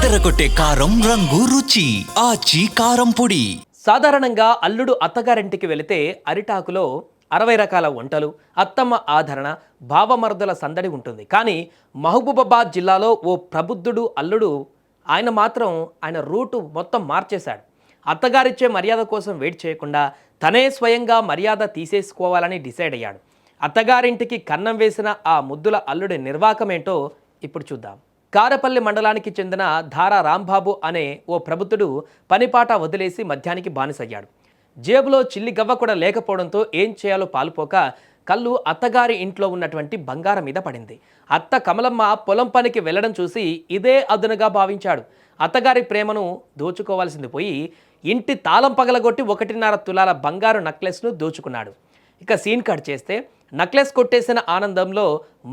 అదరగొట్టే కారం రంగు రుచి ఆచి కారం పొడి. సాధారణంగా అల్లుడు అత్తగారింటికి వెళితే అరిటాకులో 60 రకాల వంటలు, అత్తమ్మ ఆదరణ, భావమరుదుల సందడి ఉంటుంది. కానీ మహబూబాబాద్ జిల్లాలో ఓ ప్రబుద్ధుడు అల్లుడు ఆయన రూటు మొత్తం మార్చేశాడు. అత్తగారిచ్చే మర్యాద కోసం వెయిట్ చేయకుండా తనే స్వయంగా మర్యాద తీసేసుకోవాలని డిసైడ్ అయ్యాడు. అత్తగారింటికి కన్నం వేసిన ఆ ముద్దుల అల్లుడి నిర్వాకమేంటో ఇప్పుడు చూద్దాం. కారపల్లి మండలానికి చెందిన ధారా రాంబాబు అనే ఓ ప్రబుద్ధుడు పనిపాట వదిలేసి మద్యానికి బానిసయ్యాడు. జేబులో చిల్లి గవ్వ కూడా లేకపోవడంతో ఏం చేయాలో పాలుపోక కళ్ళు అత్తగారి ఇంట్లో ఉన్నటువంటి బంగారం మీద పడింది. అత్త కమలమ్మ పొలం పనికి వెళ్ళడం చూసి ఇదే అదునుగా భావించాడు. అత్తగారి ప్రేమను దోచుకోవాల్సింది పోయి ఇంటి తాళం పగలగొట్టి 1.5 తులాల బంగారు నెక్లెస్ను దోచుకున్నాడు. ఇక సీన్ కట్ చేస్తే నెక్లెస్ కొట్టేసిన ఆనందంలో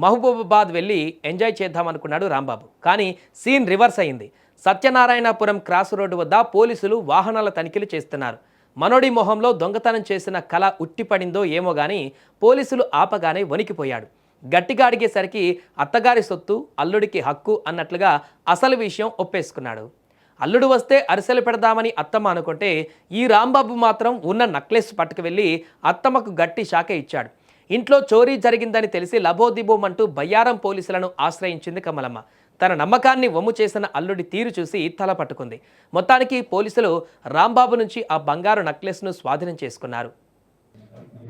మహబూబాబాద్ వెళ్ళి ఎంజాయ్ చేద్దామనుకున్నాడు రాంబాబు. కానీ సీన్ రివర్స్ అయింది. సత్యనారాయణపురం క్రాస్ రోడ్డు వద్ద పోలీసులు వాహనాల తనిఖీలు చేస్తున్నారు. మనోడి మొహంలో దొంగతనం చేసిన కళ ఉట్టిపడిందో ఏమో గానీ పోలీసులు ఆపగానే వణికిపోయాడు. గట్టిగా అడిగేసరికి అత్తగారి సొత్తు అల్లుడికి హక్కు అన్నట్లుగా అసలు విషయం ఒప్పేసుకున్నాడు. అల్లుడు వస్తే అరిసెలు పెడదామని అత్తమ్మ అనుకుంటే ఈ రాంబాబు మాత్రం ఉన్న నెక్లెస్ పట్టుకు వెళ్ళి అత్తమ్మకు గట్టి షాక ఇచ్చాడు. ఇంట్లో చోరీ జరిగిందని తెలిసి లబోదిబోమంటూ బయ్యారం పోలీసులను ఆశ్రయించింది కమలమ్మ. తన నమ్మకాన్ని వమ్ము చేసిన అల్లుడి తీరు చూసి తల పట్టుకుంది. మొత్తానికి పోలీసులు రాంబాబు నుంచి ఆ బంగారు నెక్లెస్ను స్వాధీనం చేసుకున్నారు.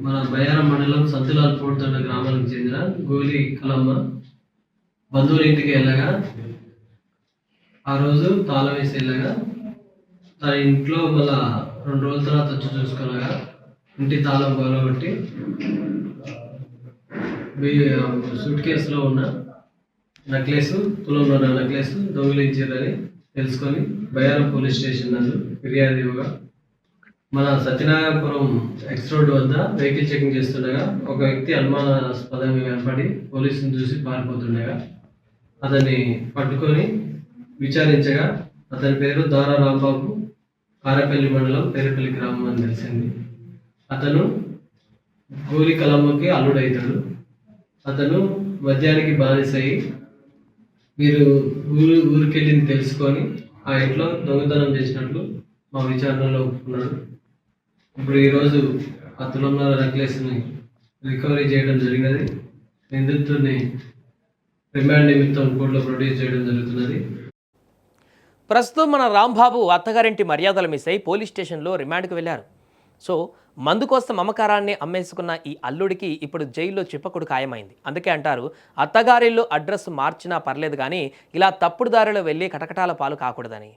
మన బయ్యారం మండలం సంతులాల్పూర్ గ్రామానికి చెందిన గోలి కలమ్మ బంధువుల ఇంటికి వెళ్ళగా ఆ రోజు తాళం వేసి వెళ్ళగా తన ఇంట్లో మళ్ళా 2 రోజుల తర్వాత వచ్చి చూసుకునగా ఇంటి తాళం పగలగొట్టి సూట్ కేసులో ఉన్న నెక్లెస్, తులంలో ఉన్న నెక్లెస్ దొంగిలించారని తెలుసుకొని బయ్యారం పోలీస్ స్టేషన్ నందు ఫిర్యాదు ఇవ్వగా మన సత్యనారాయణపురం ఎక్స్ రోడ్ వద్ద వెహికల్ చెకింగ్ చేస్తుండగా ఒక వ్యక్తి అనుమానాస్పదంగా కనపడి పోలీసుని చూసి పారిపోతుండగా అతన్ని పట్టుకొని విచారించగా అతని పేరు ధారా రాంబాబు, కారపల్లి మండలం పేరుపల్లి గ్రామం అని తెలిసింది. అతను గోలి కలమ్మకి అల్లుడవుతాడు. అతను మద్యానికి బానిసయి మీరు ఊరికెళ్ళింది తెలుసుకొని ఆ ఇంట్లో దొంగతనం చేసినట్లు మా విచారణలో ఒప్పుకున్నాడు. ఇప్పుడు ఈరోజు ఆ తులంన్నర నెక్లెస్ని రికవరీ చేయడం జరిగినది. నిందితుడిని రిమాండ్ నిమిత్తం కోర్టులో ప్రొడ్యూస్ చేయడం జరుగుతున్నది. ప్రస్తుతం మన రాంబాబు అత్తగారింటి మర్యాదలు మిస్ అయి పోలీస్ స్టేషన్లో రిమాండ్కి వెళ్ళారు. సో మందు కోసం మమకారాన్ని అమ్మేసుకున్న ఈ అల్లుడికి ఇప్పుడు జైల్లో చిప్పకుడు ఖాయమైంది. అందుకే అంటారు అత్తగారిల్లు అడ్రస్ మార్చినా పర్లేదు కానీ ఇలా తప్పుడు దారిలో వెళ్ళి కటకటాల పాలు కాకూడదని.